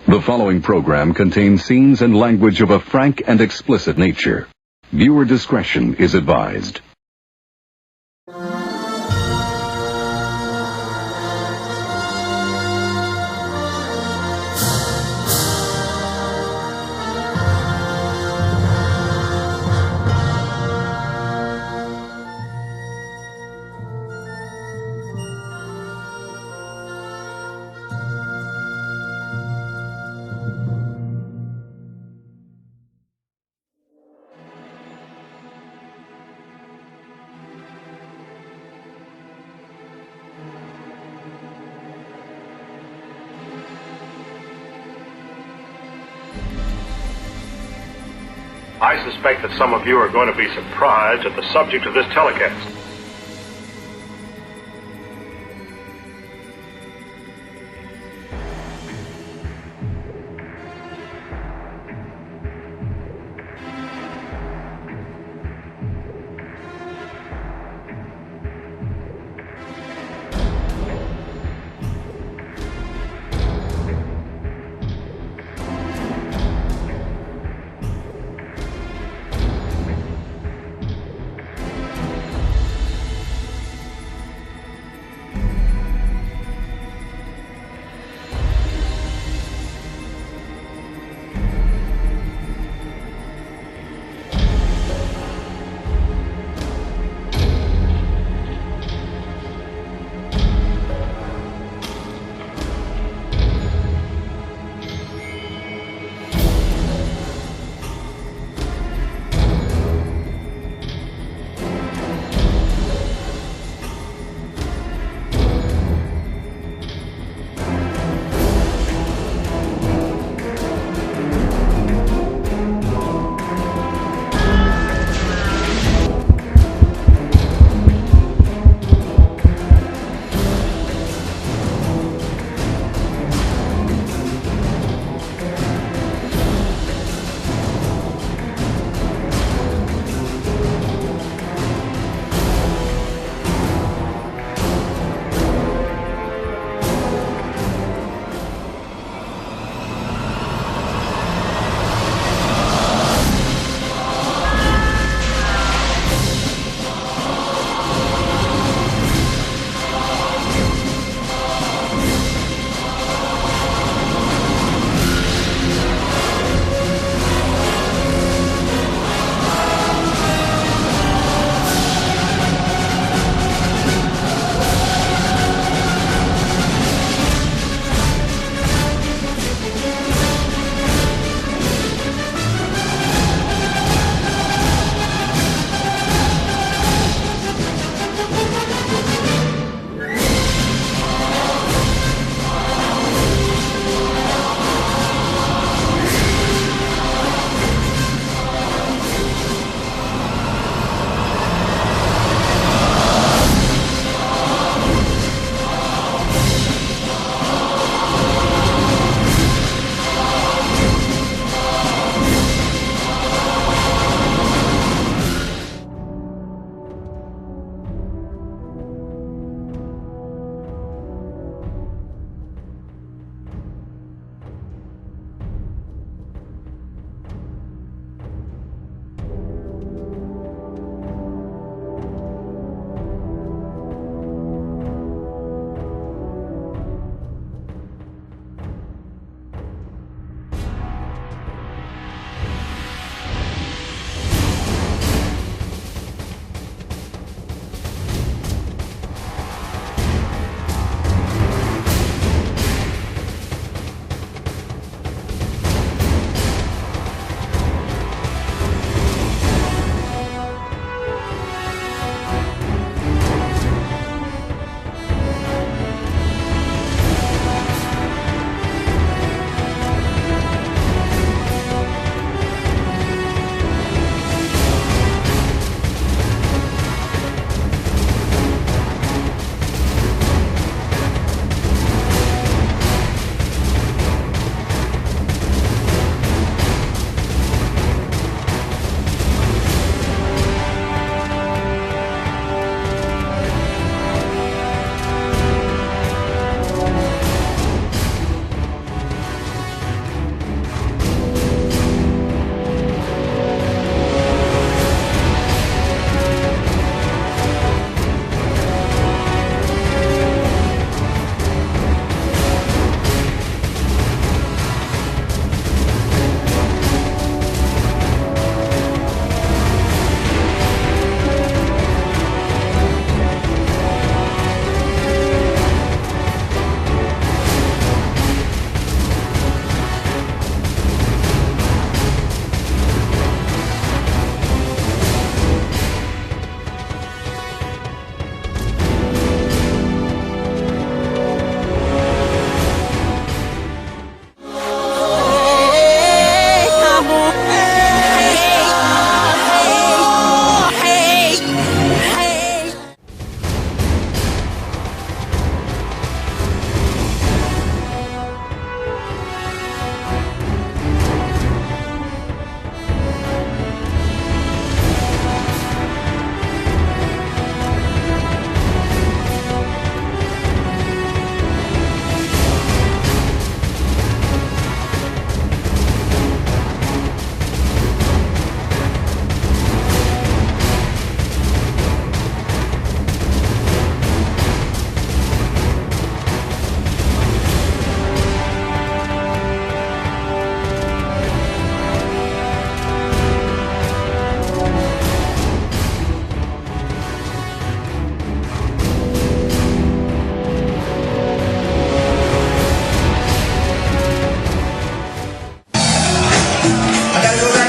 The following program contains scenes and language of a frank and explicit nature. Viewer discretion is advised. I suspect that some of you are going to be surprised at the subject of this telecast.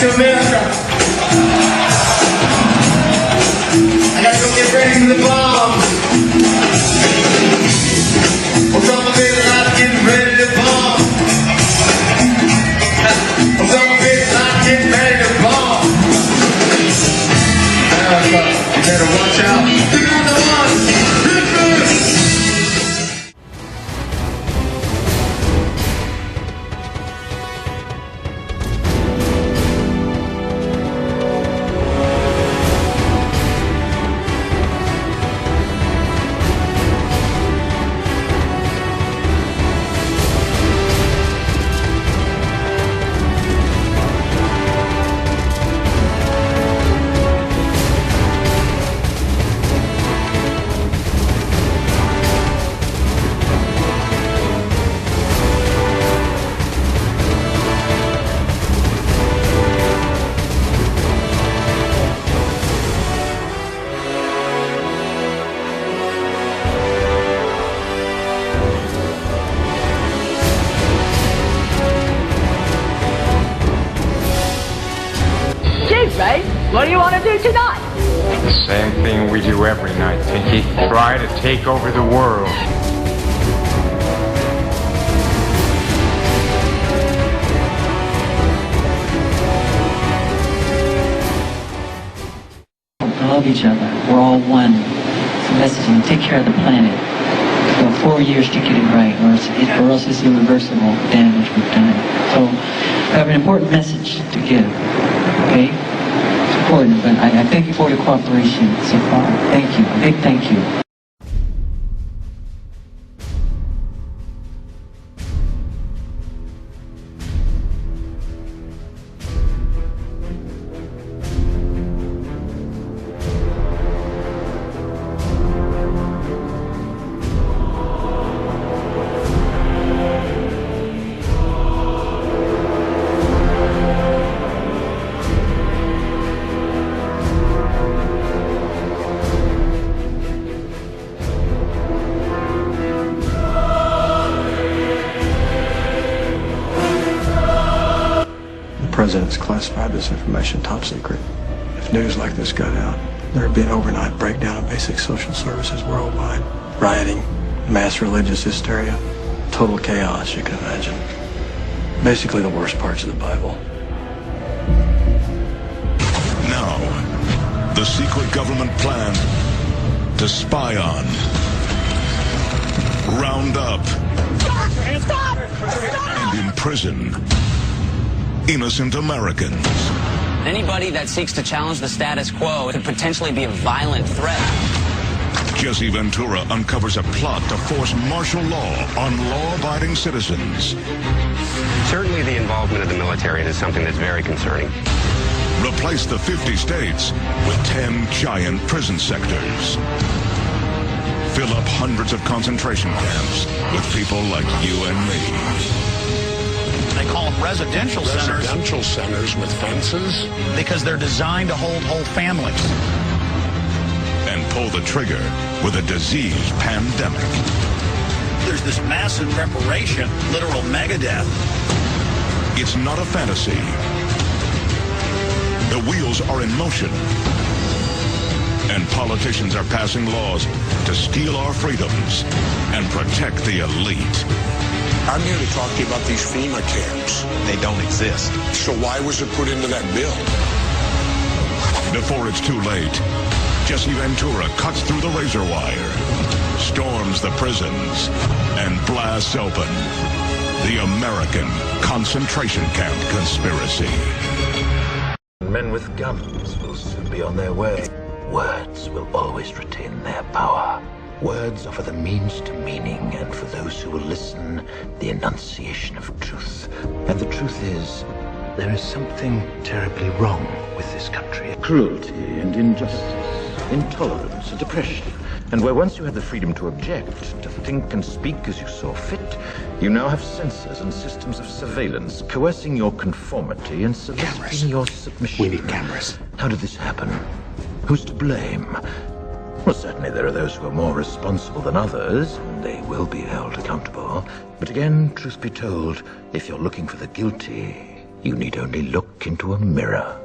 to America. I gotta go get ready for the bomb. Osama bin Laden getting ready to bomb. Osama bin Laden getting ready to bomb. America, you better watch out. You're not the one. Ray, what do you want to do tonight? The same thing we do every night, Pinky. Try to take over the world. Love each other. We're all one. It's a messaging. Take care of the planet. You have 4 years to get it right, or else it's irreversible damage we've done. So I have an important message to give. Okay? It's important, but I thank you for your cooperation so far. Thank you. A big thank you. The President's classified this information top secret. If news like this got out, there would be an overnight breakdown of basic social services worldwide. Rioting, mass religious hysteria, total chaos, you can imagine. Basically the worst parts of the Bible. Now, the secret government plan to spy on, round up, and imprison innocent Americans. Anybody that seeks to challenge the status quo could potentially be a violent threat. Jesse Ventura uncovers a plot to force martial law on law-abiding citizens. Certainly the involvement of the military is something that's very concerning. Replace the 50 states with 10 giant prison sectors. Fill up hundreds of concentration camps with people like you and me. They call them residential centers. Residential centers with fences? Because they're designed to hold whole families. And pull the trigger with a disease pandemic. There's this massive preparation, literal megadeath. It's not a fantasy. The wheels are in motion. And politicians are passing laws to steal our freedoms and protect the elite. I'm here to talk to you about these FEMA camps. They don't exist. So why was it put into that bill? Before it's too late, Jesse Ventura cuts through the razor wire, storms the prisons, and blasts open the American concentration camp conspiracy. Men with guns will soon be on their way. Words will always retain their power. Words offer the means to meaning, and for those who will listen, the enunciation of truth. And the truth is, there is something terribly wrong with this country. Cruelty and injustice, intolerance and oppression. And where once you had the freedom to object, to think and speak as you saw fit, you now have censors and systems of surveillance coercing your conformity and soliciting your submission. We need cameras. How did this happen? Who's to blame? Well, certainly there are those who are more responsible than others, and they will be held accountable. But again, truth be told, if you're looking for the guilty, You need only look into a mirror.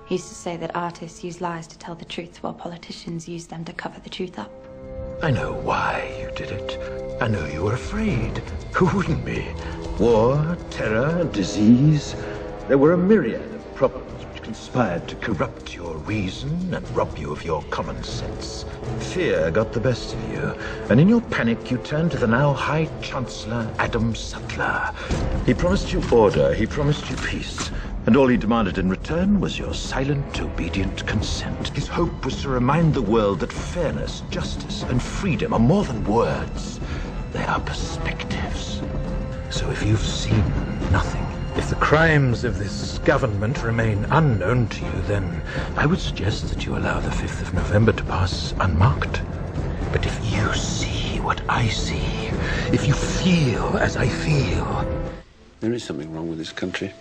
He used to say that artists use lies to tell the truth while politicians use them to cover the truth up. I know why you did it. I know you were afraid. Who wouldn't be? War, terror, disease. There were a myriad of problems which conspired to corrupt your reason and rob you of your common sense. Fear got the best of you, and in your panic you turned to the now High Chancellor Adam Sutler. He promised you order, he promised you peace, and all he demanded in return was your silent, obedient consent. His hope was to remind the world that fairness, justice, and freedom are more than words. They are perspectives. So if you've seen nothing, if the crimes of this government remain unknown to you, then I would suggest that you allow the 5th of November to pass unmarked. But if you see what I see, if you feel as I feel... There is something wrong with this country.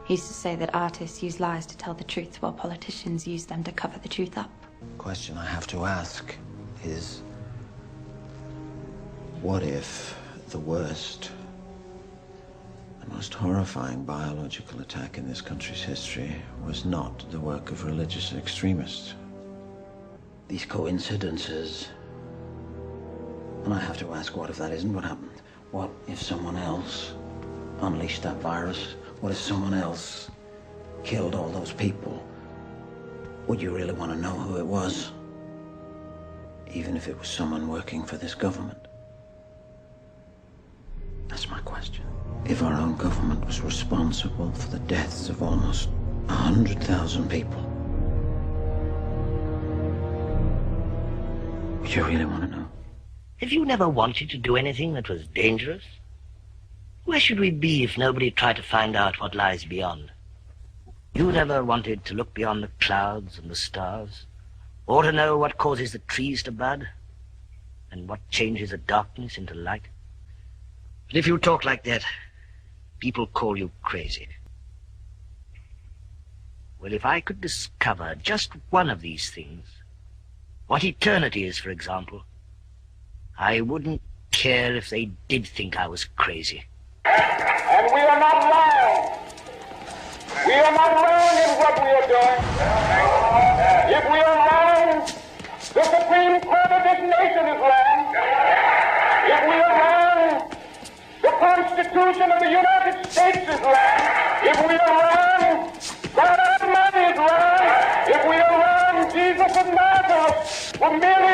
He used to say that artists use lies to tell the truth while politicians use them to cover the truth up. The question I have to ask is, what if the worst, the most horrifying biological attack in this country's history was not the work of religious extremists? These coincidences, and I have to ask, what if that isn't what happened? What if someone else unleashed that virus? What if someone else killed all those people? Would you really want to know who it was? Even if it was someone working for this government? That's my question. If our own government was responsible for the deaths of almost 100,000 people, would you really want to know? Have you never wanted to do anything that was dangerous? Where should we be if nobody tried to find out what lies beyond? You never wanted to look beyond the clouds and the stars, or to know what causes the trees to bud, and what changes the darkness into light. But if you talk like that, people call you crazy. Well, if I could discover just one of these things, what eternity is, for example, I wouldn't care if they did think I was crazy. And we are not wrong. We are not wrong in what we are doing. If we are wrong, the Supreme Court of this nation is wrong. If we are wrong, the Constitution of the United States is wrong. If we are wrong, God Almighty is wrong. If we are wrong, Jesus of Nazareth was merely